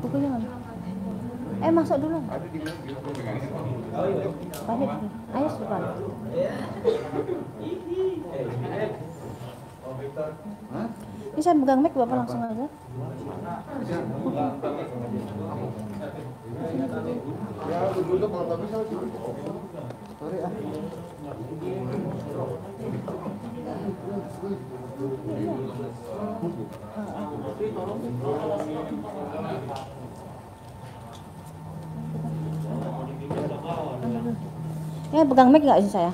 Bukunya mana? Masuk dulu. Balik. Ayo sebentar. Ini saya pegang mic, Bapak langsung aja. Ya, pegang mic nggak sih saya?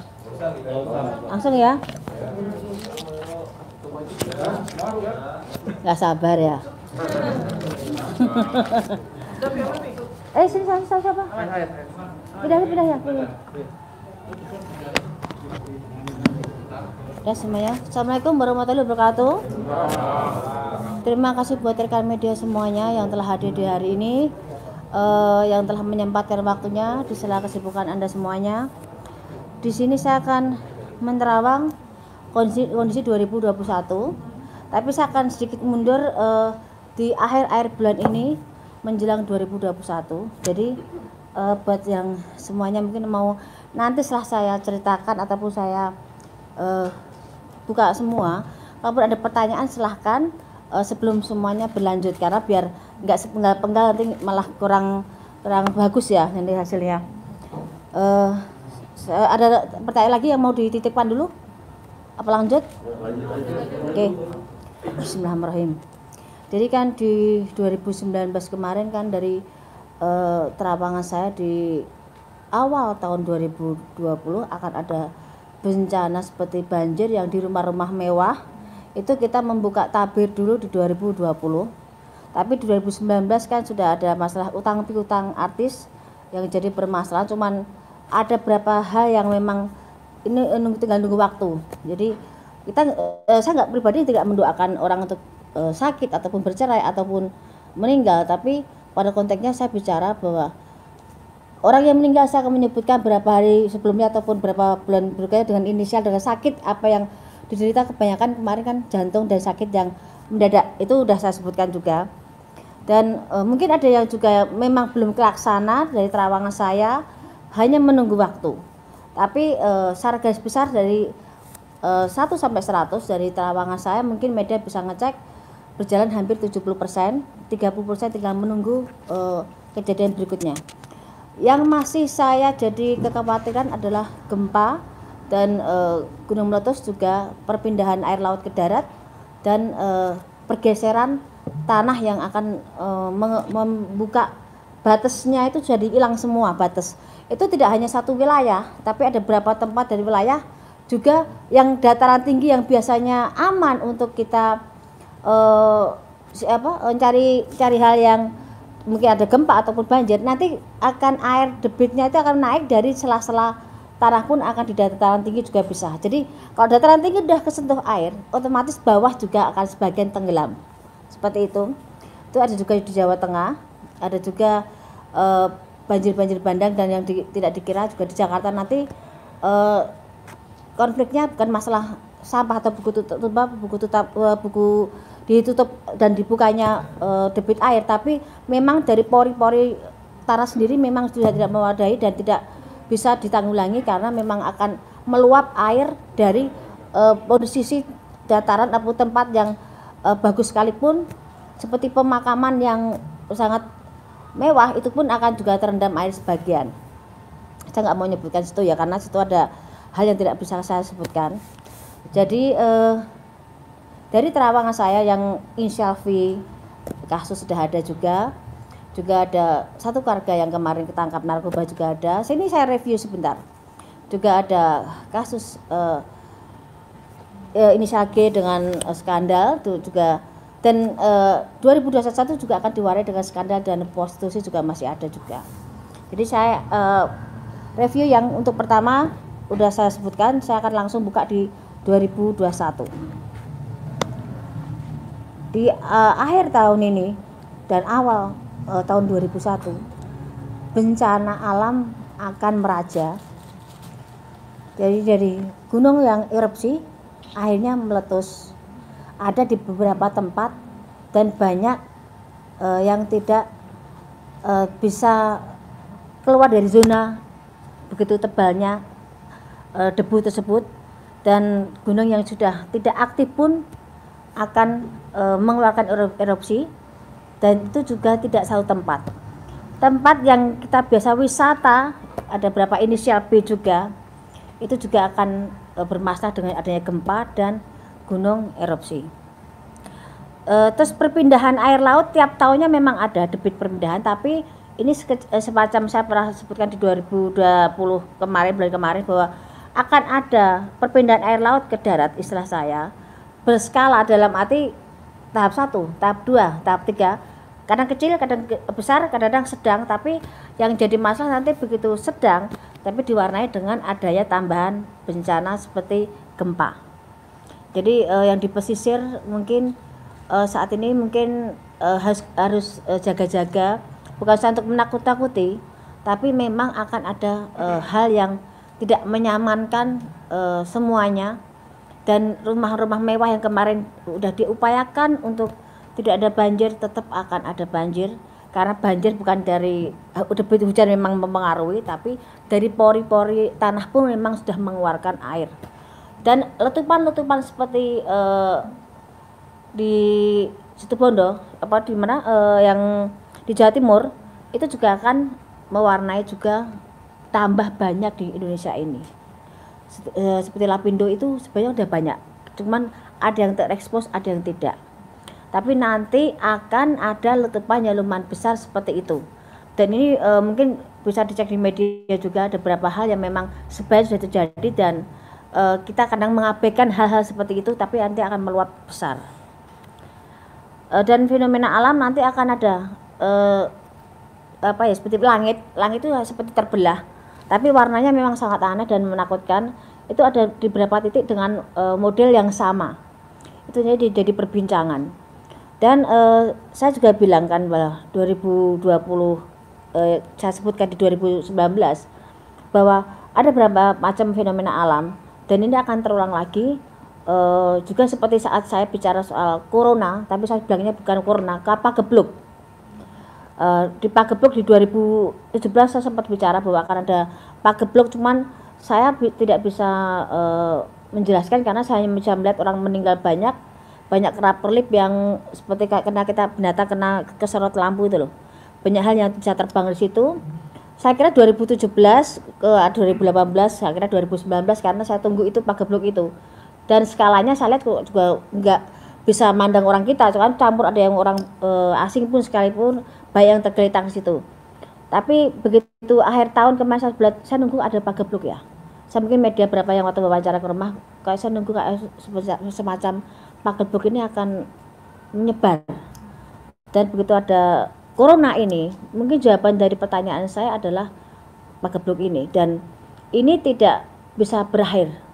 Langsung ya. Nggak sabar ya. Sini siapa? Pindah ya. Ya semuanya. Assalamualaikum warahmatullahi wabarakatuh. Terima kasih buat rekan media semuanya yang telah hadir di hari ini, yang telah menyempatkan waktunya di sela kesibukan Anda semuanya. Di sini saya akan menerawang kondisi 2021, tapi saya akan sedikit mundur di akhir bulan ini menjelang 2021. Jadi buat yang semuanya mungkin mau nanti setelah saya ceritakan ataupun saya buka semua, kalau ada pertanyaan silahkan sebelum semuanya berlanjut, karena biar nggak sepenggal-penggal nanti malah kurang bagus ya nanti hasilnya. Ada pertanyaan lagi yang mau dititipkan dulu? Apa lanjut? Oke. Bismillahirrahmanirrahim. Jadi kan di 2019 kemarin kan dari terawangan saya di awal tahun 2020 akan ada bencana seperti banjir yang di rumah-rumah mewah. Itu kita membuka tabir dulu di 2020. Tapi di 2019 kan sudah ada masalah utang piutang artis yang jadi permasalahan. Cuman ada beberapa hal yang memang ini tinggal nunggu waktu. Jadi saya nggak pribadi tidak mendoakan orang untuk sakit ataupun bercerai ataupun meninggal, tapi pada konteksnya saya bicara bahwa orang yang meninggal saya akan menyebutkan berapa hari sebelumnya ataupun berapa bulan berikutnya dengan inisial dengan sakit apa yang diderita. Kebanyakan kemarin kan jantung dan sakit yang mendadak, itu udah saya sebutkan juga. Dan mungkin ada yang juga memang belum terlaksana dari terawangan saya, hanya menunggu waktu. Tapi secara garis besar dari 1 sampai 100 dari terawangan saya mungkin media bisa ngecek berjalan hampir 70%, 30% tinggal menunggu kejadian berikutnya. Yang masih saya jadi kekhawatiran adalah gempa dan gunung meletus, juga perpindahan air laut ke darat dan pergeseran tanah yang akan membuka batasnya itu jadi hilang semua batas. Itu tidak hanya satu wilayah, tapi ada beberapa tempat dari wilayah juga yang dataran tinggi yang biasanya aman untuk kita cari hal yang mungkin ada gempa ataupun banjir, nanti akan air debitnya itu akan naik dari sela-sela tanah pun akan di dataran tinggi juga bisa. Jadi kalau dataran tinggi udah kesentuh air, otomatis bawah juga akan sebagian tenggelam. Seperti itu. Itu ada juga di Jawa Tengah, ada juga banjir-banjir bandang, dan yang tidak dikira juga di Jakarta nanti konfliknya bukan masalah sampah atau buku ditutup dan dibukanya debit air, tapi memang dari pori-pori tanah sendiri memang sudah tidak memadai dan tidak bisa ditanggulangi karena memang akan meluap air dari posisi dataran atau tempat yang bagus sekalipun seperti pemakaman yang sangat mewah, itu pun akan juga terendam air sebagian. Saya nggak mau menyebutkan situ ya, karena situ ada hal yang tidak bisa saya sebutkan. Jadi dari terawangan saya yang inisial V kasus sudah ada juga ada satu keluarga yang kemarin ketangkap narkoba juga ada. Sini saya review sebentar. Juga ada kasus inisial G dengan skandal itu juga, dan 2021 juga akan diwarai dengan skandal dan prostitusi juga masih ada juga. Jadi saya review yang untuk pertama udah saya sebutkan, saya akan langsung buka di 2021. Di akhir tahun ini dan awal tahun 2001, bencana alam akan meraja. Jadi dari gunung yang erupsi akhirnya meletus ada di beberapa tempat, dan banyak yang tidak bisa keluar dari zona begitu tebalnya debu tersebut, dan gunung yang sudah tidak aktif pun akan mengeluarkan erupsi, dan itu juga tidak satu tempat. Tempat yang kita biasa wisata, ada berapa inisial B juga, itu juga akan bermasalah dengan adanya gempa dan gunung erupsi. Terus perpindahan air laut tiap tahunnya memang ada debit perpindahan, tapi ini semacam saya pernah sebutkan di 2020 kemarin, bulan kemarin, bahwa akan ada perpindahan air laut ke darat, istilah saya berskala, dalam arti tahap 1, tahap 2, tahap 3, kadang kecil, kadang besar, kadang sedang. Tapi yang jadi masalah nanti begitu sedang tapi diwarnai dengan adanya tambahan bencana seperti gempa. Jadi yang di pesisir mungkin saat ini mungkin harus jaga-jaga, bukan saja untuk menakut-takuti, tapi memang akan ada hal yang tidak menyamankan semuanya. Dan rumah-rumah mewah yang kemarin udah diupayakan untuk tidak ada banjir, tetap akan ada banjir, karena banjir bukan dari debit hujan memang mempengaruhi, tapi dari pori-pori tanah pun memang sudah mengeluarkan air. Dan letupan-letupan seperti di Situbondo, di mana yang di Jawa Timur, itu juga akan mewarnai juga tambah banyak di Indonesia ini. Seperti Lapindo itu sebenarnya udah banyak, cuman ada yang terekspos, ada yang tidak. Tapi nanti akan ada letupan yang lumayan besar seperti itu. Dan ini mungkin bisa dicek di media juga, ada beberapa hal yang memang sebenarnya sudah terjadi, dan kita kadang mengabaikan hal-hal seperti itu, tapi nanti akan meluap besar. Dan fenomena alam nanti akan ada seperti langit itu seperti terbelah, tapi warnanya memang sangat aneh dan menakutkan. Itu ada di beberapa titik dengan model yang sama. Itu jadi perbincangan. Dan saya juga bilang kan bahwa 2020 saya sebutkan di 2019 bahwa ada beberapa macam fenomena alam, dan ini akan terulang lagi. Juga seperti saat saya bicara soal corona, tapi saya bilangnya bukan corona, Pagebluk. Di Pagebluk di 2017 saya sempat bicara bahwa akan ada Pagebluk, cuman saya tidak bisa menjelaskan karena saya hanya bisa melihat orang meninggal banyak kerap-kerlip yang seperti kena kita binatang kena keserot lampu itu loh. Banyak hal yang bisa terbang di situ. Saya kira 2017 ke 2018, saya kira 2019, karena saya tunggu itu Pagebluk itu. Dan skalanya saya lihat juga nggak bisa mandang orang kita, kan campur, ada yang orang asing pun sekalipun, baik yang tergeletak di situ. Tapi begitu akhir tahun kemarin saya nunggu ada Pagebluk ya. Saya mungkin media berapa yang waktu wawancara ke rumah, kayak saya nunggu kayak semacam Pagebluk ini akan menyebar. Dan begitu ada corona ini, mungkin jawaban dari pertanyaan saya adalah Pagebluk ini, dan ini tidak bisa berakhir.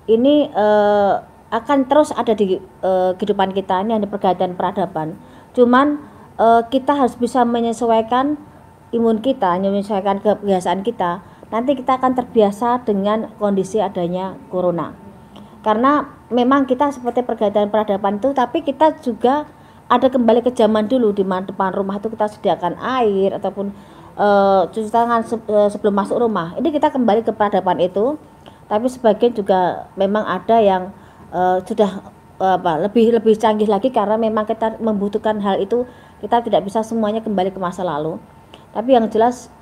Ini akan terus ada di kehidupan kita, ini ada pergantian peradaban. Cuman kita harus bisa menyesuaikan imun kita, menyesuaikan kebiasaan kita. Nanti kita akan terbiasa dengan kondisi adanya corona. Karena memang kita seperti pergantian peradaban itu, tapi kita juga ada kembali ke zaman dulu, di mana depan rumah itu kita sediakan air ataupun cuci tangan sebelum masuk rumah. Ini kita kembali ke peradaban itu. Tapi sebagian juga memang ada yang sudah lebih canggih lagi, karena memang kita membutuhkan hal itu. Kita tidak bisa semuanya kembali ke masa lalu, tapi yang jelas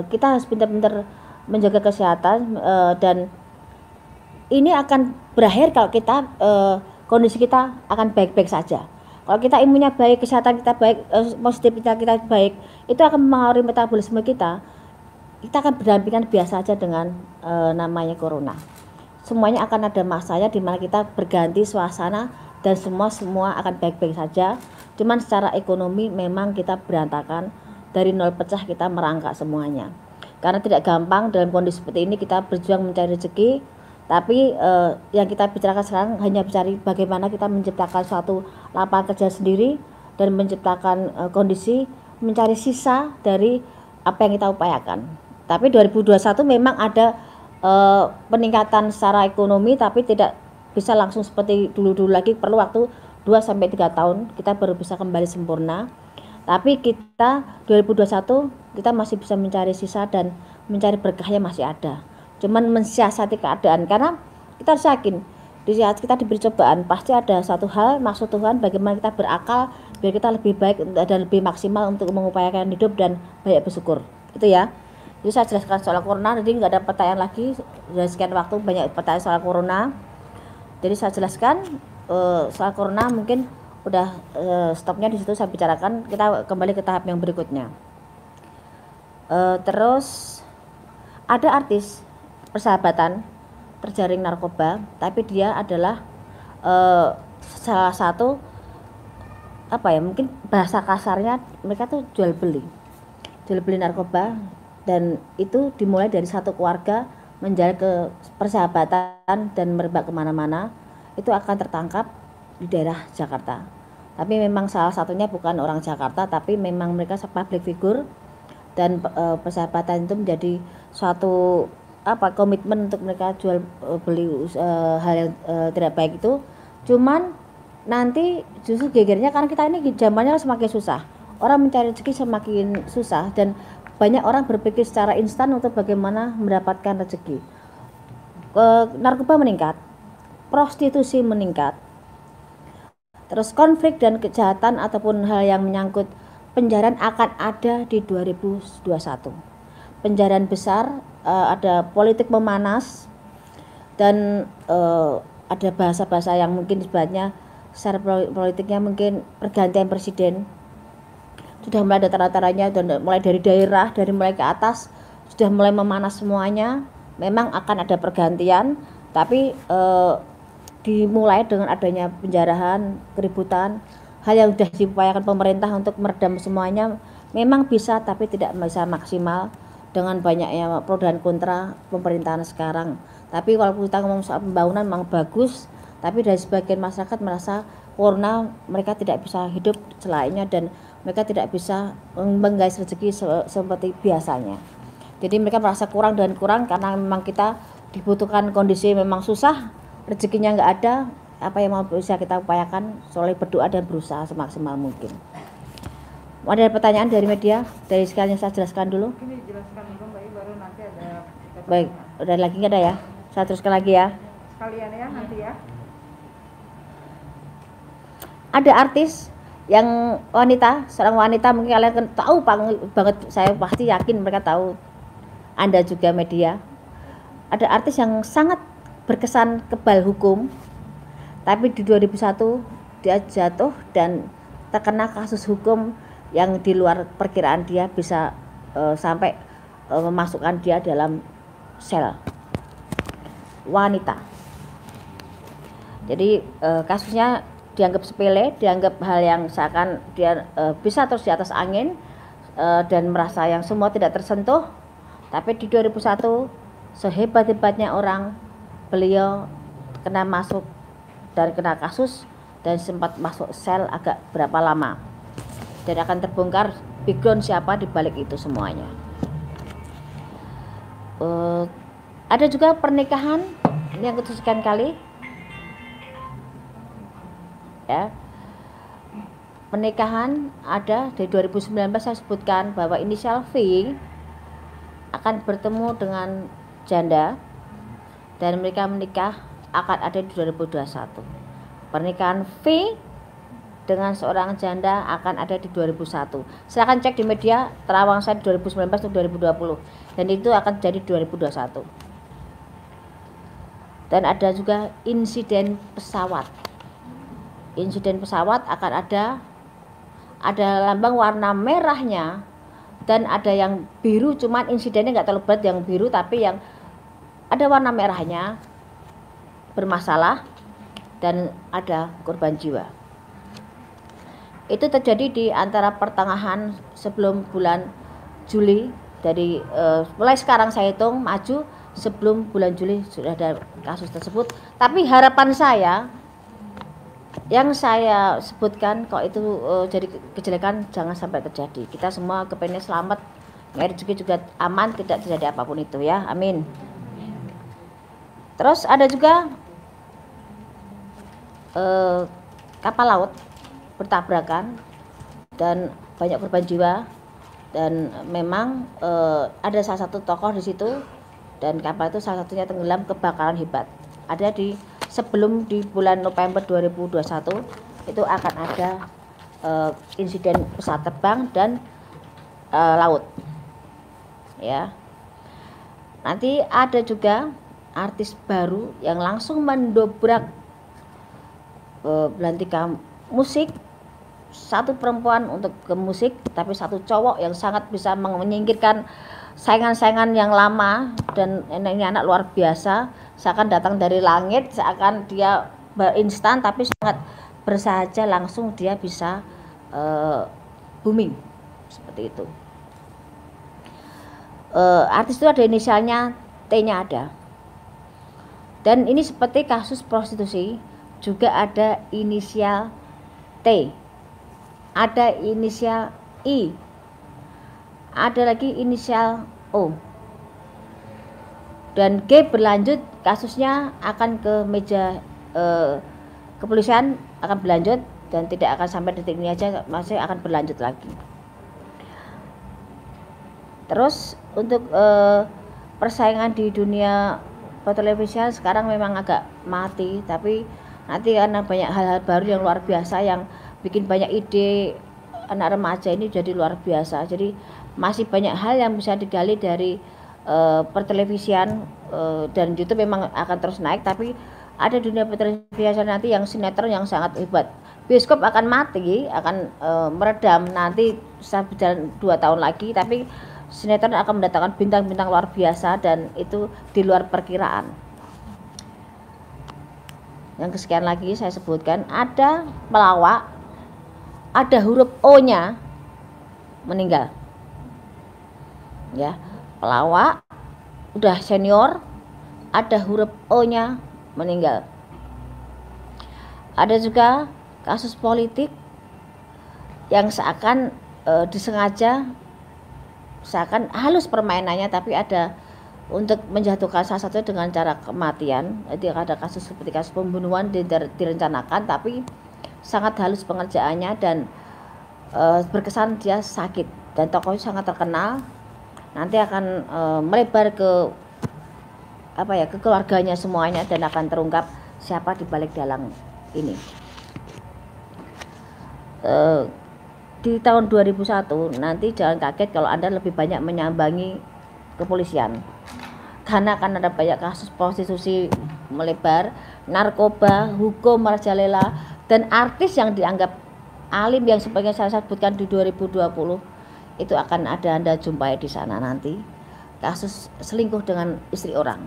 kita harus pintar-pintar menjaga kesehatan, dan ini akan berakhir kalau kita kondisi kita akan baik-baik saja. Kalau kita imunnya baik, kesehatan kita baik, positivitas kita baik, itu akan mempengaruhi metabolisme kita. Kita akan berdampingan biasa saja dengan namanya corona. Semuanya akan ada masanya di mana kita berganti suasana, dan semua akan baik-baik saja. Cuman secara ekonomi memang kita berantakan, dari nol pecah kita merangkak semuanya. Karena tidak gampang dalam kondisi seperti ini kita berjuang mencari rezeki, tapi yang kita bicarakan sekarang hanya mencari bagaimana kita menciptakan suatu lapangan kerja sendiri, dan menciptakan kondisi mencari sisa dari apa yang kita upayakan. Tapi 2021 memang ada peningkatan secara ekonomi, tapi tidak bisa langsung seperti dulu-dulu lagi, perlu waktu 2-3 tahun kita baru bisa kembali sempurna. Tapi kita 2021 kita masih bisa mencari sisa dan mencari berkahnya masih ada. Cuman mensiasati keadaan, karena kita harus yakin di saat kita diberi cobaan pasti ada satu hal maksud Tuhan bagaimana kita berakal biar kita lebih baik dan lebih maksimal untuk mengupayakan hidup dan banyak bersyukur. Itu ya. Jadi saya jelaskan soal corona, jadi nggak ada pertanyaan lagi. Sudah sekian waktu banyak pertanyaan soal corona. Jadi saya jelaskan soal corona, mungkin udah stopnya di situ saya bicarakan. Kita kembali ke tahap yang berikutnya. Terus ada artis persahabatan terjaring narkoba, tapi dia adalah salah satu mungkin bahasa kasarnya mereka tuh jual beli narkoba, dan itu dimulai dari satu keluarga menjalin ke persahabatan dan merebak kemana-mana. Itu akan tertangkap di daerah Jakarta, tapi memang salah satunya bukan orang Jakarta, tapi memang mereka public figure, dan persahabatan itu menjadi suatu komitmen untuk mereka jual beli hal yang tidak baik itu. Cuman nanti justru gegernya karena kita ini zamannya semakin susah, orang mencari rezeki semakin susah, dan banyak orang berpikir secara instan untuk bagaimana mendapatkan rezeki. Narkoba meningkat, prostitusi meningkat, terus konflik dan kejahatan ataupun hal yang menyangkut penjarahan akan ada di 2021. Penjarahan besar, ada politik memanas, dan ada bahasa-bahasa yang mungkin disebutnya secara politiknya mungkin pergantian presiden. Sudah mulai ada tanda-tandanya, dan mulai dari daerah, dari mulai ke atas sudah mulai memanas semuanya. Memang akan ada pergantian, tapi dimulai dengan adanya penjarahan, keributan, hal yang sudah diupayakan pemerintah untuk meredam semuanya memang bisa, tapi tidak bisa maksimal dengan banyaknya pro dan kontra pemerintahan sekarang. Tapi kalau kita ngomong soal pembangunan memang bagus, tapi dari sebagian masyarakat merasa corona mereka tidak bisa hidup selainnya, dan mereka tidak bisa menggais rezeki seperti biasanya. Jadi mereka merasa kurang dan kurang karena memang kita dibutuhkan kondisi memang susah, rezekinya nggak ada. Apa yang mau bisa kita upayakan soleh berdoa dan berusaha semaksimal mungkin. Ada pertanyaan dari media? Dari sekalian saya jelaskan dulu. Ini jelaskan dulu Mbak, baru nanti ada. Baik, udah lagi nggak ada ya? Saya teruskan lagi ya. Sekalian ya nanti ya. Ada artis yang wanita, seorang wanita, mungkin kalian tahu banget, saya pasti yakin mereka tahu, Anda juga media. Ada artis yang sangat berkesan kebal hukum, tapi di 2001 dia jatuh dan terkena kasus hukum yang di luar perkiraan dia, bisa sampai memasukkan dia dalam sel. Wanita. Jadi kasusnya dianggap sepele, dianggap hal yang seakan dia bisa terus di atas angin, dan merasa yang semua tidak tersentuh. Tapi di 2001 sehebat-hebatnya orang, beliau kena masuk dan kena kasus dan sempat masuk sel agak berapa lama, dan akan terbongkar background siapa di balik itu semuanya. Ada juga pernikahan ini yang kesekian kali ya, pernikahan ada dari 2019. Saya sebutkan bahwa inisial V akan bertemu dengan janda dan mereka menikah akan ada di 2021. Pernikahan V dengan seorang janda akan ada di 2001. Silakan cek di media terawang saya di 2019 atau 2020, dan itu akan jadi 2021. Dan ada juga insiden pesawat. Insiden pesawat akan ada lambang warna merahnya dan ada yang biru, cuman insidennya nggak terlalu berat yang biru, tapi yang ada warna merahnya bermasalah dan ada korban jiwa. Itu terjadi di antara pertengahan sebelum bulan Juli. Dari mulai sekarang saya hitung maju, sebelum bulan Juli sudah ada kasus tersebut. Tapi harapan saya yang saya sebutkan, kok itu jadi kejelekan jangan sampai terjadi. Kita semua kepengen selamat, rezeki juga aman, tidak terjadi apapun itu ya, amin. Terus ada juga kapal laut bertabrakan dan banyak korban jiwa, dan memang ada salah satu tokoh di situ, dan kapal itu salah satunya tenggelam kebakaran hebat. Ada sebelum di bulan November 2021 itu akan ada insiden pesawat terbang dan laut, ya. Nanti ada juga artis baru yang langsung mendobrak belantika musik, satu perempuan untuk ke musik, tapi satu cowok yang sangat bisa menyingkirkan saingan-saingan yang lama, dan ini anak luar biasa, seakan datang dari langit, seakan dia berinstan, tapi sangat bersahaja, langsung dia bisa booming seperti itu. Artis itu ada inisialnya, T-nya ada, dan ini seperti kasus prostitusi juga ada inisial T, ada inisial I, ada lagi inisial O, dan G berlanjut kasusnya akan ke meja kepolisian, akan berlanjut dan tidak akan sampai detik ini aja, masih akan berlanjut lagi. Terus untuk persaingan di dunia televisian sekarang memang agak mati, tapi nanti karena banyak hal-hal baru yang luar biasa yang bikin banyak ide anak remaja ini jadi luar biasa. Jadi masih banyak hal yang bisa digali dari pertelevisian, dan YouTube memang akan terus naik, tapi ada dunia pertelevisian nanti yang sinetron yang sangat hebat. Bioskop akan mati, akan meredam nanti bisa berjalan 2 tahun lagi, tapi sinetron akan mendatangkan bintang-bintang luar biasa, dan itu di luar perkiraan. Yang kesekian lagi saya sebutkan, ada pelawak, ada huruf O-nya meninggal, ya. Pelawak udah senior, ada huruf O-nya meninggal. Ada juga kasus politik yang seakan disengaja, seakan halus permainannya, tapi ada untuk menjatuhkan salah satu dengan cara kematian. Jadi ada kasus seperti kasus pembunuhan direncanakan, tapi sangat halus pengerjaannya, dan berkesan dia sakit, dan tokohnya sangat terkenal. Nanti akan melebar ke ke keluarganya semuanya, dan akan terungkap siapa di balik dalang ini. Di tahun 2001 nanti jangan kaget kalau Anda lebih banyak menyambangi kepolisian, karena akan ada banyak kasus prostitusi melebar, narkoba, hukum merajalela, dan artis yang dianggap alim yang sebagian saya sebutkan di 2020 itu akan ada Anda jumpai di sana nanti. Kasus selingkuh dengan istri orang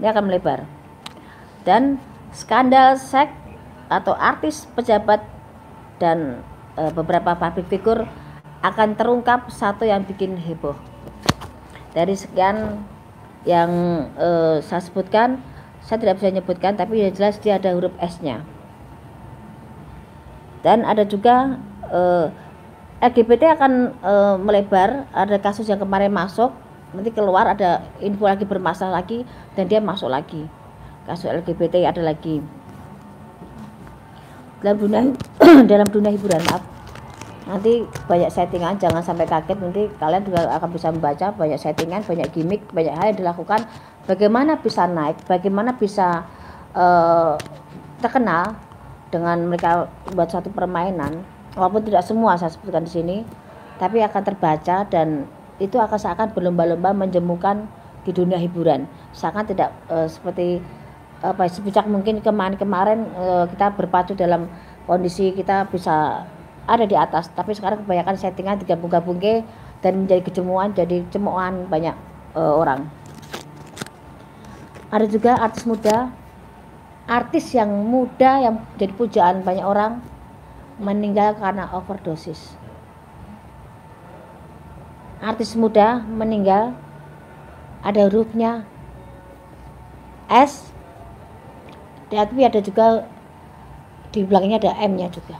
ini akan melebar, dan skandal seks atau artis, pejabat, dan beberapa public figure akan terungkap, satu yang bikin heboh. Dari sekian yang saya sebutkan, saya tidak bisa menyebutkan, tapi yang jelas dia ada huruf S-nya. Dan ada juga LGBT akan melebar, ada kasus yang kemarin masuk, nanti keluar ada info lagi bermasalah lagi, dan dia masuk lagi. Kasus LGBT ada lagi. Dalam dunia hiburan, nanti banyak settingan, jangan sampai kaget, nanti kalian juga akan bisa membaca banyak settingan, banyak gimmick, banyak hal yang dilakukan, bagaimana bisa naik, bagaimana bisa terkenal dengan mereka buat suatu permainan, walaupun tidak semua saya sebutkan di sini, tapi akan terbaca, dan itu akan seakan berlomba-lomba menjemukan di dunia hiburan, seakan tidak seperti sebijak mungkin kemarin kita berpacu dalam kondisi kita bisa ada di atas, tapi sekarang kebanyakan settingan digabung-gabungke dan menjadi kejemuan, jadi cemoan banyak orang. Ada juga artis muda, artis yang muda yang jadi pujaan banyak orang meninggal karena overdosis. Artis muda meninggal, ada hurufnya S, tapi ada juga di belakangnya ada M-nya juga.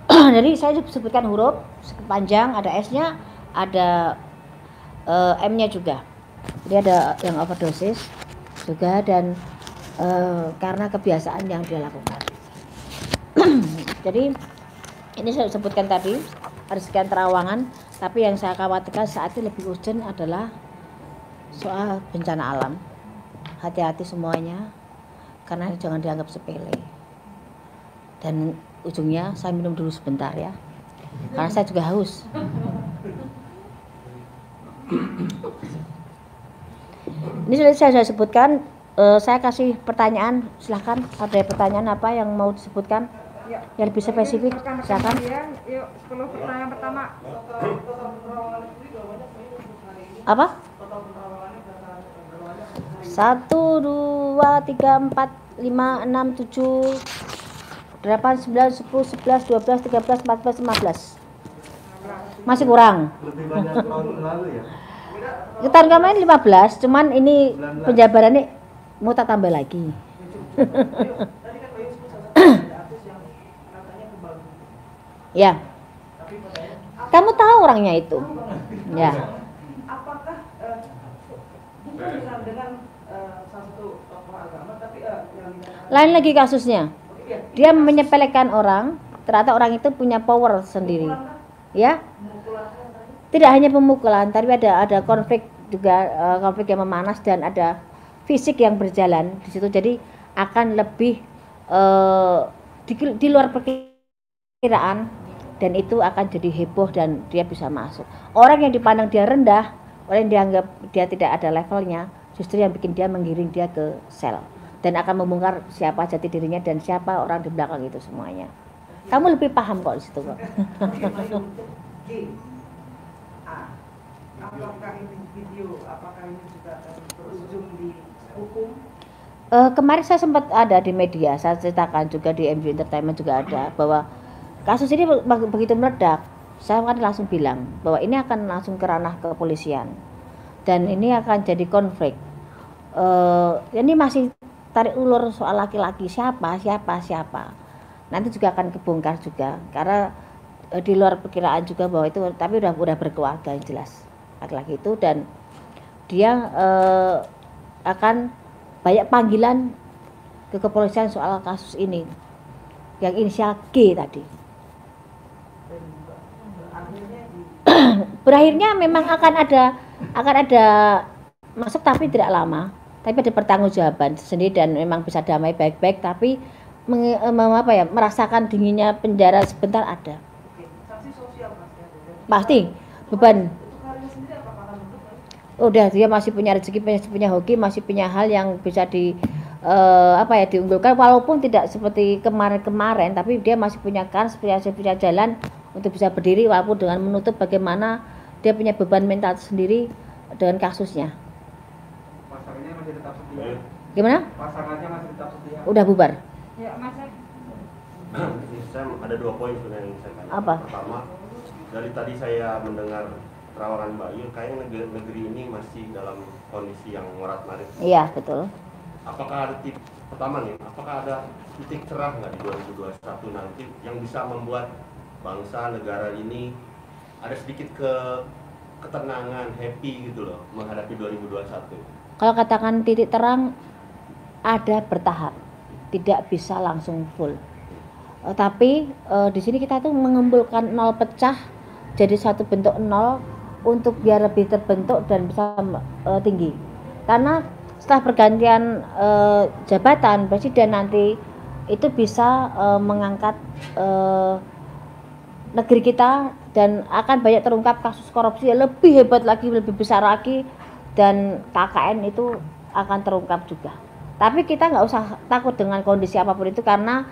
Jadi saya sebutkan huruf panjang, ada S-nya, ada M-nya juga. Jadi ada yang overdosis juga, dan karena kebiasaan yang dia lakukan. Jadi Ini saya sebutkan tadi ada sekian terawangan, tapi yang saya khawatirkan saat ini lebih urgent adalah soal bencana alam. Hati-hati semuanya, karena jangan dianggap sepele. Dan ujungnya saya minum dulu sebentar ya, karena saya juga haus. Ini sudah saya sebutkan. Saya kasih pertanyaan, silahkan. Ada pertanyaan apa yang mau disebutkan? Ya. Yang lebih spesifik, silakan. Yuk, 10 pertanyaan pertama. Apa? 1, 2, 3, 4, 5, 6, 7, 8, 9, 10, 11, 12, 13, 14, 15. Masih kurang. Lebih banyak tahun lalu ya. Tahun kemarin 15, cuman ini penjabarannya mau tak tambah lagi. Ya. Kamu tahu orangnya itu. Ya. Apakah bukan dengan satu tokoh agama tapi yang Lain lagi kasusnya. Dia menyepelekan orang, ternyata orang itu punya power sendiri. Ya. Tidak hanya pemukulan, tapi ada konflik juga, konflik yang memanas dan ada fisik yang berjalan di situ. Jadi akan lebih di luar perkiraan, dan itu akan jadi heboh dan dia bisa masuk. Orang yang dipandang dia rendah, orang yang dianggap dia tidak ada levelnya, justru yang bikin dia menggiring dia ke sel dan akan membongkar siapa jati dirinya dan siapa orang di belakang itu semuanya. Kamu lebih paham kok di situ kok. G. A. Apakah ini video, apakah ini juga akan berujung di hukum? Kemarin saya sempat ada di media, saya ceritakan juga di MJ Entertainment juga ada bahwa kasus ini begitu meledak, saya kan langsung bilang bahwa ini akan langsung ke ranah kepolisian dan ini akan jadi konflik. Ini masih tarik ulur soal laki-laki siapa. Nanti juga akan kebongkar juga karena di luar perkiraan juga bahwa itu, tapi udah berkeluarga yang jelas laki-laki itu, dan dia akan banyak panggilan ke kepolisian soal kasus ini yang inisial G tadi. Berakhirnya memang akan ada masuk, tapi tidak lama, tapi ada pertanggungjawaban sendiri dan memang bisa damai baik-baik, tapi merasakan dinginnya penjara sebentar ada. Sanksi sosial Pasti beban. Untuk karirnya sendiri apakah akan menentukan? Udah, dia masih punya rezeki, masih punya hoki, masih punya hal yang bisa diunggulkan, walaupun tidak seperti kemarin-kemarin, tapi dia masih punya kans, punya jalan untuk bisa berdiri walaupun dengan menutup bagaimana dia punya beban mental sendiri dengan kasusnya. Pasangannya masih tetap setia. Gimana? Pasangannya masih tetap setia. Udah bubar. Ya, Mas. Saya ada 2 poin sebenarnya yang saya tanya. Apa? Pertama, dari tadi saya mendengar terawangan Mbak Yul, kayaknya negeri ini masih dalam kondisi yang morat-marit. Iya, betul. Apakah ada pertama nih, apakah ada titik cerah nggak di 2021 nanti yang bisa membuat bangsa negara ini ada sedikit ketenangan, happy gitu loh menghadapi 2021? Kalau katakan titik terang, ada bertahap, tidak bisa langsung full. Tapi di sini kita tuh mengumpulkan nol pecah jadi satu bentuk nol untuk biar lebih terbentuk dan bisa tinggi. Karena setelah pergantian jabatan presiden nanti itu bisa mengangkat negeri kita, dan akan banyak terungkap kasus korupsi yang lebih hebat lagi, lebih besar lagi, dan KKN itu akan terungkap juga. Tapi kita nggak usah takut dengan kondisi apapun itu, karena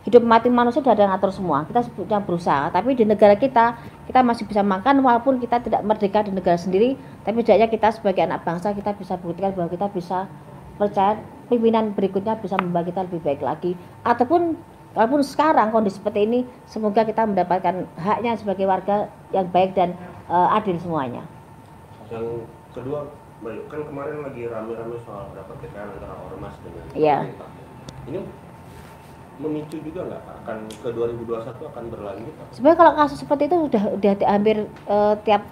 hidup mati manusia sudah ada yang ngatur semua. Kita sebutnya berusaha, tapi di negara kita masih bisa makan walaupun kita tidak merdeka di negara sendiri, tapi setidaknya kita sebagai anak bangsa kita bisa buktikan bahwa kita bisa percaya pimpinan berikutnya bisa membawa kita lebih baik lagi. Ataupun walaupun sekarang kondisi seperti ini, semoga kita mendapatkan haknya sebagai warga yang baik dan adil semuanya. Yang kedua, Mbak Yul, kan kemarin lagi rame-rame soal dapat TKN antara ormas dengan Iya. pemerintah. Ini memicu juga nggak akan ke 2021 akan berlanjut? Sebenarnya kalau kasus seperti itu udah hampir tiap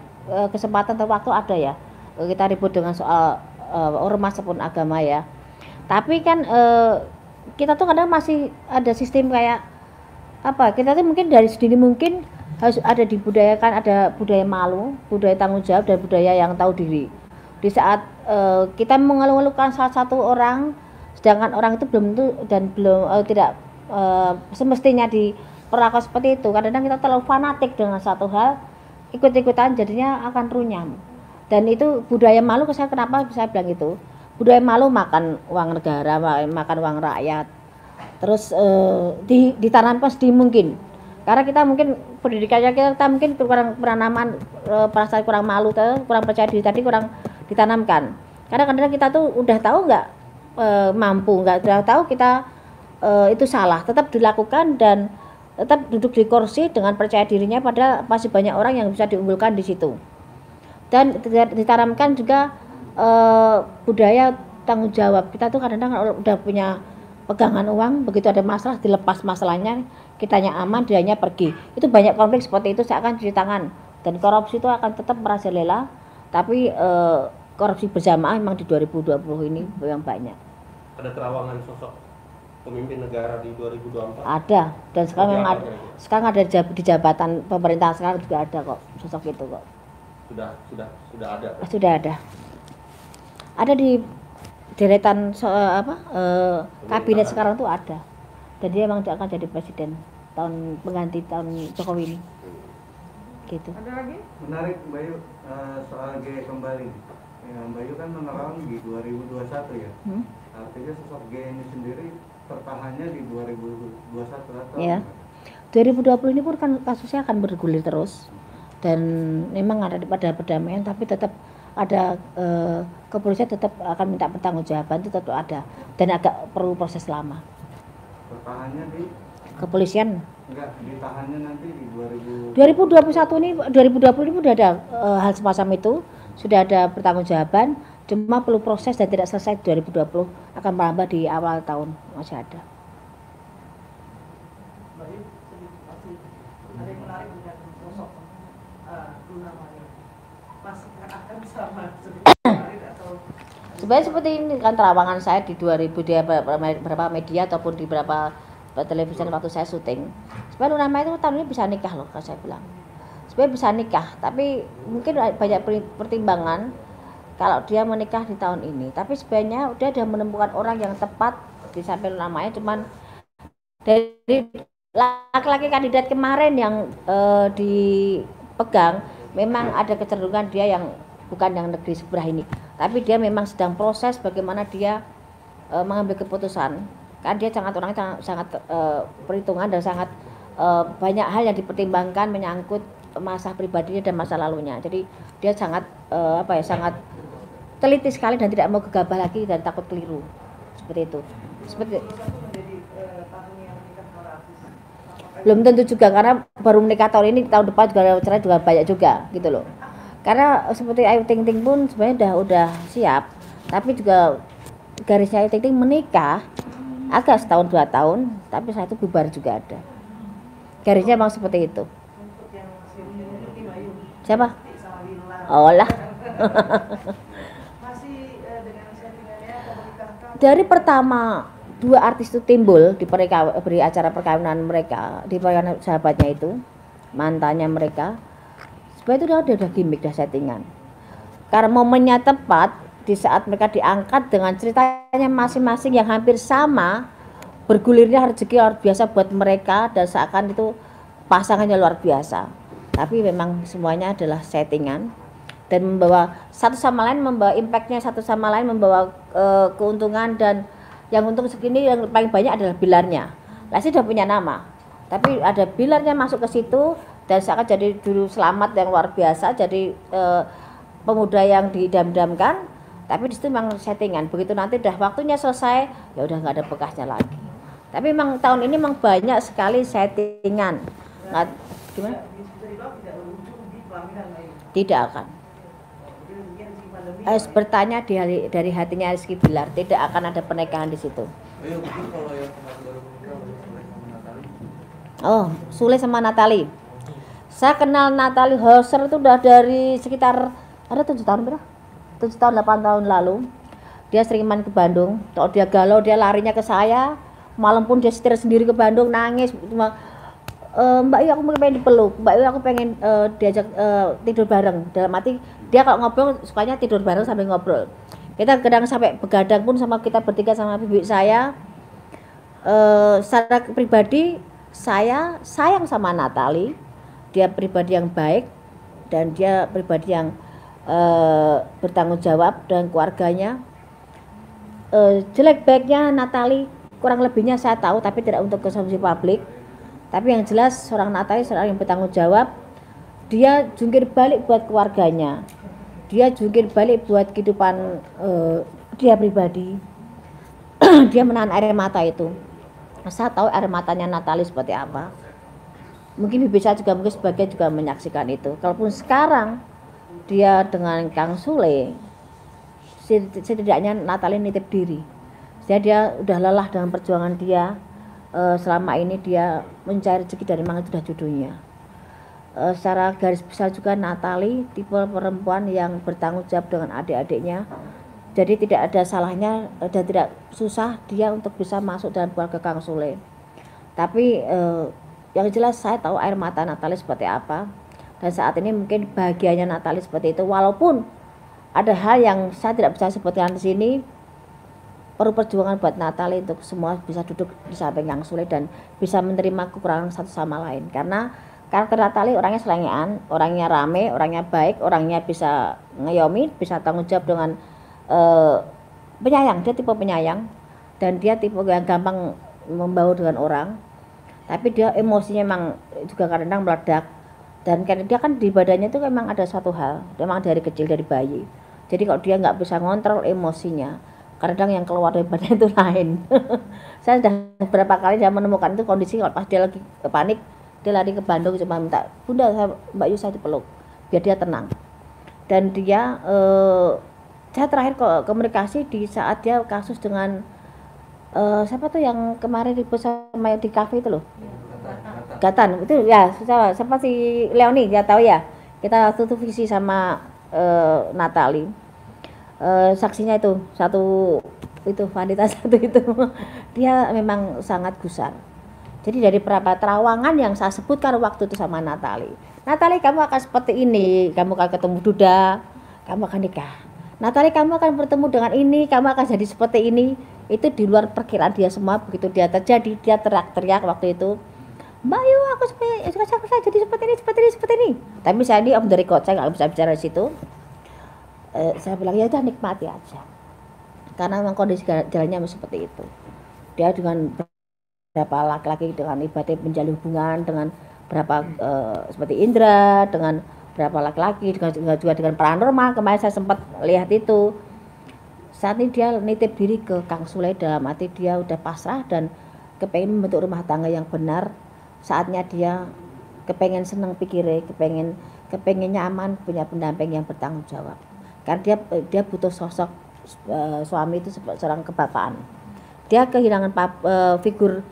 kesempatan atau waktu ada ya, kita ribut dengan soal ormas ataupun agama ya. Tapi kan kita tuh kadang masih ada sistem kayak apa kita tuh mungkin dari sedini mungkin harus ada dibudayakan, ada budaya malu, budaya tanggung jawab, dan budaya yang tahu diri. Di saat kita mengeluh-elukan salah satu orang, sedangkan orang itu belum tentu dan belum tidak semestinya diperlakukan seperti itu. Kadang-kadang kita terlalu fanatik dengan satu hal, ikut-ikutan jadinya akan runyam. Dan itu budaya malu, saya kenapa bisa bilang itu? Budaya malu makan uang negara, makan uang rakyat. Terus ditanamkan sedini mungkin. Karena kita mungkin pendidikannya kita mungkin kurang penanaman perasaan kurang malu, kurang percaya diri tadi kurang ditanamkan. Karena kadang-kadang kita tuh udah tahu nggak mampu, nggak udah tahu kita itu salah, tetap dilakukan dan tetap duduk di kursi dengan percaya dirinya, padahal masih banyak orang yang bisa diunggulkan di situ. Dan ditanamkan juga budaya tanggung jawab. Kita tuh kadang-kadang udah punya pegangan uang, begitu ada masalah dilepas masalahnya, kitanya aman, dianya pergi. Itu banyak konflik seperti itu seakan cuci tangan, dan korupsi itu akan tetap merajalela. Tapi korupsi berjamaah memang di 2020 ini yang banyak. Ada terawangan sosok pemimpin negara di 2024? Ada, dan sekarang memang ada, sekarang ada di jabatan pemerintahan sekarang juga ada kok sosok itu kok. Sudah ada. Sudah ada. Ada di deretan kabinet sekarang tuh ada. Dan dia memang akan jadi presiden tahun pengganti tahun Jokowi ini. Gitu. Ada lagi? Menarik Mbak Yu, soal G kembali. Ya, Mbak Yu kan menerang di 2021 ya. Artinya sosok G ini sendiri tertahannya di 2021 atau? Ya. 2020 ini pun kan kasusnya akan bergulir terus. Dan memang ada pada perdamaian, tapi tetap ada kepolisian tetap akan minta pertanggungjawaban, itu tetap ada, dan agak perlu proses lama. Pertahannya di Kepolisian enggak ditahannya nanti di 2021 ini 2020 ini sudah ada hal semacam itu, sudah ada pertanggungjawaban, cuma perlu proses dan tidak selesai 2020, akan merambah di awal tahun masih ada. Mbak Yu, masih ada yang menarik dengan sosok Luna Maya. Masih akan sama seperti kemarin atau Sebenarnya seperti ini kan terawangan saya di 2000 di beberapa media ataupun di beberapa televisi waktu saya syuting. Sebenarnya Luna Maya itu tahun ini bisa nikah loh, kalau saya bilang. Sebenarnya bisa nikah, tapi mungkin banyak pertimbangan kalau dia menikah di tahun ini. Tapi sebenarnya dia sudah menemukan orang yang tepat di samping Luna Maya, cuman dari laki-laki kandidat kemarin yang dipegang memang ada kecenderungan dia yang bukan yang negeri sebelah ini, tapi dia memang sedang proses bagaimana dia mengambil keputusan. Kan dia sangat perhitungan dan sangat banyak hal yang dipertimbangkan menyangkut masa pribadinya dan masa lalunya. Jadi dia sangat sangat teliti sekali dan tidak mau gegabah lagi dan takut keliru. Seperti itu. Seperti menjadi tahun yang menikah para artis? belum tentu juga, karena baru menikah tahun ini, tahun depan juga cerai juga banyak juga gitu loh. Karena seperti Ayu Ting Ting pun sebenarnya udah siap, tapi juga garisnya Ayu Ting Ting menikah agak setahun 2 tahun, tapi setelah itu bubar juga ada. Garisnya memang seperti itu. Untuk yang masih menyelidiki Mbak Yu, Siapa? sama Lila. Oh lah. Masih dengan settingannya atau menikahkan? Dari pertama 2 artis itu timbul di acara perkawinan mereka, di perkawinan sahabatnya itu, mantannya mereka, sebenarnya itu udah gimmick, udah settingan. Karena momennya tepat di saat mereka diangkat dengan ceritanya masing-masing yang hampir sama, bergulirnya rezeki luar biasa buat mereka dan seakan itu pasangannya luar biasa. Tapi memang semuanya adalah settingan dan membawa satu sama lain, membawa impactnya satu sama lain, membawa keuntungan, dan yang untung segini yang paling banyak adalah Bilarnya. Lesti sudah punya nama, tapi ada Bilarnya masuk ke situ dan seakan jadi dulu Selamat yang luar biasa, jadi pemuda yang diidam-idamkan, tapi di situ memang settingan. Begitu nanti udah waktunya selesai, ya udah nggak ada bekasnya lagi. Tapi memang tahun ini memang banyak sekali settingan. Nggak, gimana? Bisa dibilang tidak berujung di pelaminan Mbak Yu. Tidak akan. Jadi mungkin si pandemi. Harus bertanya dari hatinya Rizky Bilar, tidak akan ada pernikahan di situ. Ayo, mungkin kalau yang kemarin baru menikah oleh Sule sama Natali. Oh, Sule sama Natali. Saya kenal Natali Hauser itu udah dari sekitar ada 7 tahun berapa? 7 tahun 8 tahun lalu. Dia sering main ke Bandung. Kalau dia galau dia larinya ke saya. Malam pun dia setir sendiri ke Bandung, nangis. Mbak Yu aku pengen dipeluk, Mbak Yu aku pengen diajak tidur bareng. Dalam arti dia kalau ngobrol sukanya tidur bareng sambil ngobrol. Kita kadang sampai begadang pun sama kita bertiga sama bibi saya. Secara pribadi saya sayang sama Natali. Dia pribadi yang baik dan dia pribadi yang bertanggung jawab dengan keluarganya. Jelek baiknya Natali kurang lebihnya saya tahu, tapi tidak untuk konsumsi publik. Tapi yang jelas seorang Natali seorang yang bertanggung jawab. Dia jungkir balik buat keluarganya, dia jungkir balik buat kehidupan dia pribadi. Dia menahan air mata itu. Saya tahu air matanya Natali seperti apa. Mungkin bibi saya juga mungkin sebagian juga menyaksikan itu. Kalaupun sekarang dia dengan Kang Sule, setidaknya Natali nitip diri. Jadi dia udah lelah dengan perjuangan dia. Selama ini dia mencari rezeki dari mana sudah judulnya. Secara garis besar juga Natali tipe perempuan yang bertanggung jawab dengan adik-adiknya. Jadi tidak ada salahnya dan tidak susah dia untuk bisa masuk dalam keluarga Kang Sule. Tapi yang jelas saya tahu air mata Natali seperti apa. Dan saat ini mungkin bahagianya Natali seperti itu. Walaupun ada hal yang saya tidak bisa sebutkan di sini. Perlu perjuangan buat Natali untuk semua bisa duduk di samping Kang Sule dan bisa menerima kekurangan satu sama lain. Karena karakter Natali orangnya selengean, orangnya rame, orangnya baik, orangnya bisa ngayomi, bisa tanggung jawab dengan penyayang. Dia tipe penyayang dan dia tipe yang gampang membaur dengan orang. Tapi dia emosinya memang juga kadang-kadang meledak. Dan karena dia kan di badannya itu memang ada suatu hal, memang dari kecil dari bayi. Jadi kalau dia nggak bisa ngontrol emosinya, kadang yang keluar dari badan itu lain. Saya sudah beberapa kali saya menemukan itu kondisi kalau pas dia lagi panik, dia lari ke Bandung cuma minta, Bunda Mbak Yu saya dipeluk biar dia tenang. Dan dia saya terakhir komunikasi di saat dia kasus dengan siapa tuh yang kemarin ribut sama di kafe itu loh, Gatan itu ya, siapa si Leoni dia tahu ya, kita waktu itu visi sama Natali. Saksinya itu satu itu wanita satu itu dia memang sangat gusar. Jadi dari beberapa terawangan yang saya sebutkan waktu itu sama Natali, kamu akan seperti ini, kamu akan ketemu Duda, kamu akan nikah. Natali kamu akan bertemu dengan ini, kamu akan jadi seperti ini. Itu di luar perkiraan dia semua. Begitu dia terjadi, dia teriak-teriak waktu itu, Mbak Yu aku saya jadi seperti ini. Tapi saya ini om dari record, saya nggak bisa bicara di situ. Saya bilang ya udah nikmati aja, karena memang kondisi jalannya seperti itu. Dia dengan berapa laki-laki dengan ibadah menjalin hubungan dengan berapa seperti Indra, dengan berapa laki-laki, juga dengan paranormal. Kemarin saya sempat lihat itu. Saat ini dia nitip diri ke Kang Sule dalam arti dia udah pasrah dan kepengen membentuk rumah tangga yang benar. Saatnya dia kepengen seneng pikirnya, kepengen nyaman, punya pendamping yang bertanggung jawab. Karena dia butuh sosok suami itu seorang kebapaan. Dia kehilangan figur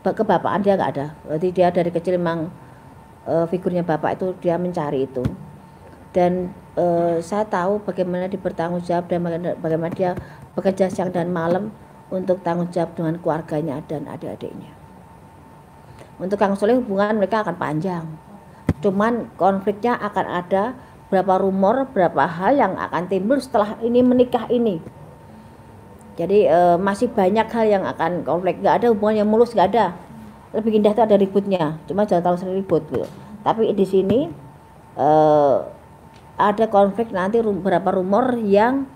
kebapaan, dia nggak ada. Berarti dia dari kecil memang figurnya bapak itu dia mencari itu. Dan saya tahu bagaimana dia bertanggung jawab dan bagaimana dia bekerja siang dan malam untuk tanggung jawab dengan keluarganya dan adik-adiknya. Untuk Kang Sule hubungan mereka akan panjang. Cuman konfliknya akan ada, berapa rumor, berapa hal yang akan timbul setelah ini menikah ini. Jadi masih banyak hal yang akan konflik. Nggak ada hubungan yang mulus, nggak ada. Lebih indah itu ada ributnya, cuma jangan terlalu sering ribut gitu. Tapi di sini ada konflik nanti, berapa rumor yang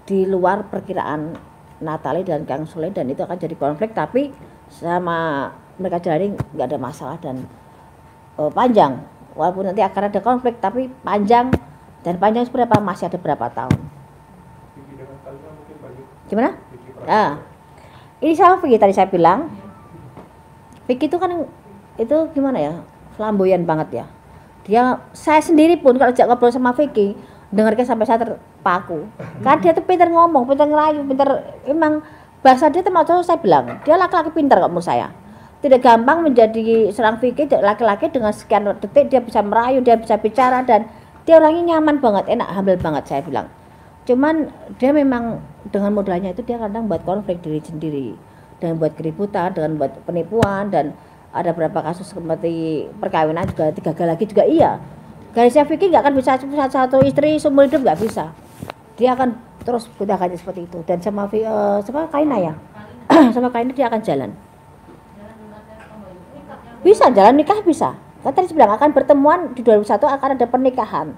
di luar perkiraan Natali dan Kang Sule, dan itu akan jadi konflik. Tapi sama mereka jalani nggak ada masalah dan panjang. Walaupun nanti akan ada konflik, tapi panjang, dan panjang seberapa masih ada berapa tahun. Gimana? Ini sama Vicky tadi saya bilang. Vicky itu kan itu gimana ya, flamboyan banget ya. Saya sendiri pun kalau ngobrol sama Vicky, dengarnya sampai saya terpaku. Karena dia tuh pintar ngomong, pintar ngerayu, pintar, emang bahasa dia termasuk, saya bilang dia laki-laki pintar kok menurut saya. Tidak gampang menjadi seorang Vicky, laki-laki dengan sekian detik dia bisa merayu, dia bisa bicara, dan dia orangnya nyaman banget, enak, humble banget saya bilang. Cuman dia memang dengan modalnya itu dia kadang buat konflik diri sendiri, dengan buat keributan, dengan buat penipuan, dan ada berapa kasus seperti perkawinan juga gagal lagi juga iya. Garisnya fikih nggak akan bisa satu istri seumur hidup, nggak bisa. Dia akan terus gonta-ganti seperti itu. Dan sama sama Kaina ya, sama Kaina dia akan jalan. Bisa jalan nikah bisa. Kan tadi bilang akan pertemuan di 2001 akan ada pernikahan.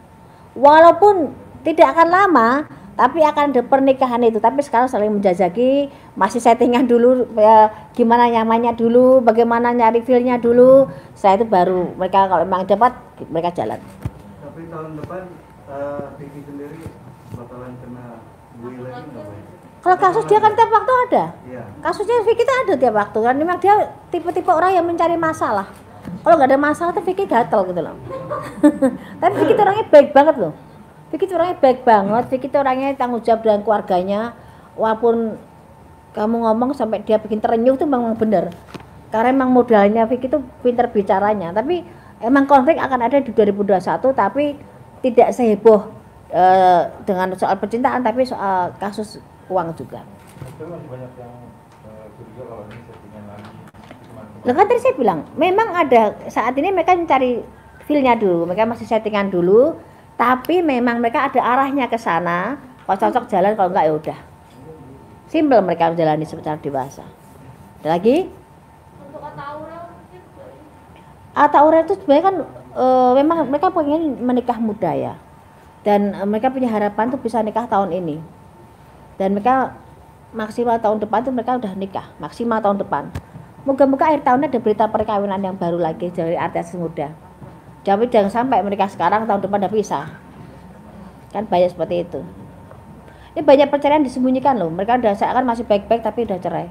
Walaupun tidak akan lama, tapi akan ada pernikahan itu. Tapi sekarang saling menjajaki, masih settingan dulu, ya, gimana nyamannya dulu, bagaimana nyari feel-nya dulu. Setelah itu baru mereka kalau memang dapat mereka jalan. Tapi tahun depan Vicky sendiri bakalan kena bully lagi nggak, Bay? Kalau kasus dia kan tiap waktu ada. Iya. Kasusnya Vicky itu ada tiap waktu kan. Memang dia tipe-tipe orang yang mencari masalah. Kalau nggak ada masalah tuh Vicky gatel gitu loh. Tapi Vicky itu orangnya baik banget loh. Vicky itu orangnya baik banget. Vicky itu orangnya tanggung jawab dengan keluarganya. Walaupun kamu ngomong sampai dia bikin terenyuh tuh memang benar. Karena memang modalnya Vicky itu pintar bicaranya. Tapi emang konflik akan ada di 2021, tapi tidak seheboh dengan soal percintaan, tapi soal kasus uang juga. Itu masih banyak yang curiga kalau ini settingan lagi. Nah, kan tadi saya bilang, memang ada saat ini mereka mencari feel-nya dulu, mereka masih settingan dulu, tapi memang mereka ada arahnya ke sana. Kalau cocok jalan, kalau enggak ya udah. Simpel mereka menjalani secara dewasa. Ada lagi? Untuk kata Aurel Aurel itu sebenarnya kan memang mereka pengen menikah muda ya. Dan mereka punya harapan tuh bisa nikah tahun ini. Dan mereka maksimal tahun depan tuh mereka udah nikah, maksimal tahun depan. Moga-moga akhir tahunnya ada berita perkawinan yang baru lagi dari artis muda. Tapi jangan sampai mereka sekarang tahun depan udah pisah. Kan banyak seperti itu. Ini banyak perceraian disembunyikan loh. Mereka udah seakan masih baik-baik tapi udah cerai.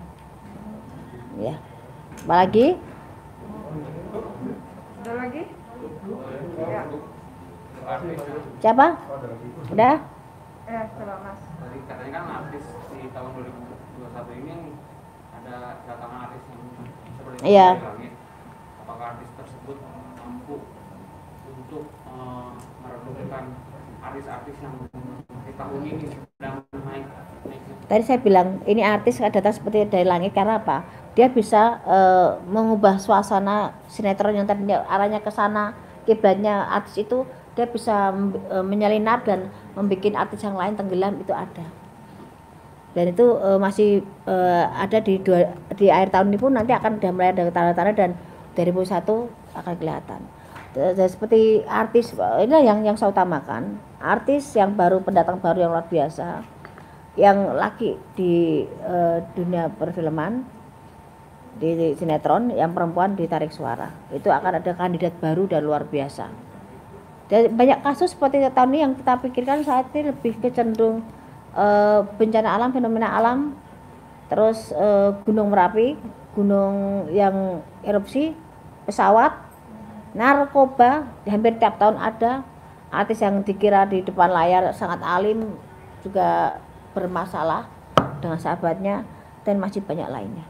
Ya. Apalagi? ada lagi? Ya. Siapa? Udah? Coba Mas. Tadi katanya kan artis di tahun 2021 ini ada datangan artis yang seperti Iya. dari langit. Apakah artis tersebut mampu untuk meredupkan artis-artis yang di tahun ini sedang naik? Tadi saya bilang ini artis datang seperti dari langit karena apa? Dia bisa mengubah suasana sinetron yang tadinya arahnya ke sana, kiblatnya artis itu dia bisa menyelinap dan membuat artis yang lain tenggelam, itu ada. Dan itu masih ada di akhir tahun ini pun nanti akan sudah mulai ada tanda-tanda dan 2001 akan kelihatan. Dan seperti artis ini yang saya utamakan, artis yang baru, pendatang baru yang luar biasa, yang laki di dunia perfilman, di sinetron, yang perempuan ditarik suara. Itu akan ada kandidat baru dan luar biasa. Dan banyak kasus seperti tahun ini yang kita pikirkan saat ini lebih kecenderung bencana alam, fenomena alam, terus gunung Merapi, gunung yang erupsi, pesawat, narkoba, hampir tiap tahun ada. Artis yang dikira di depan layar sangat alim juga bermasalah dengan sahabatnya, dan masih banyak lainnya.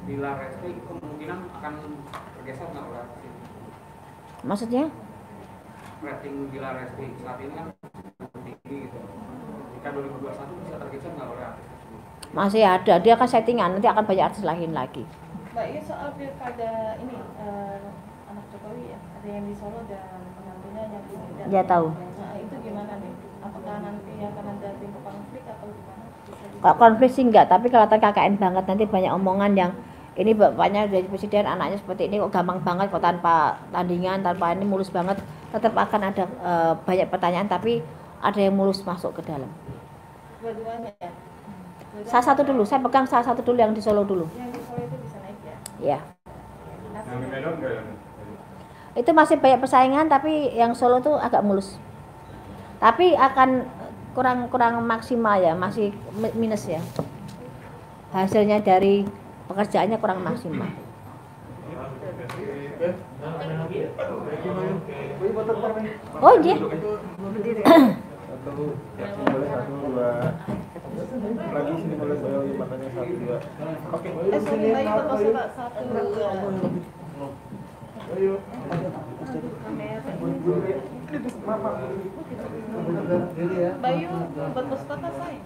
Bila Resti kemungkinan akan bergeser nggak oleh artis ini? Maksudnya? Rating Bila Resti saat ini kan tinggi gitu. Jika 2021 bisa tergeser nggak oleh artis tersebut? Masih ada, dia akan settingan, nanti akan banyak artis lain lagi. Mbak, ini soal pilkada ini anak Jokowi ya, ada yang di Solo dan penantunya yang di Medan. Dia tahu. Nah, itu gimana nih? Apakah nanti akan ada timbul konflik atau gimana? Kalau konflik sih enggak, tapi kelihatan KKN banget, nanti banyak omongan yang ini bapaknya jadi presiden, anaknya seperti ini kok gampang banget, kok tanpa tandingan, tanpa ini mulus banget. Tetap akan ada banyak pertanyaan, tapi ada yang mulus masuk ke dalam. Dua-duanya ya? Salah satu dulu, saya pegang salah satu dulu yang di Solo dulu. Yang di Solo itu bisa naik ya? Ya. Yang di Medan enggak ya? Itu masih banyak persaingan, tapi yang Solo tuh agak mulus. Tapi akan kurang maksimal ya, masih minus ya. Hasilnya dari pekerjaannya kurang maksimal. Oh iya. Boleh 1, 2. Lagi sini boleh saya matanya 1, 2. Oke. Sini Bayu foto Pak, 1, 2. Bayu buat Mustafa saya.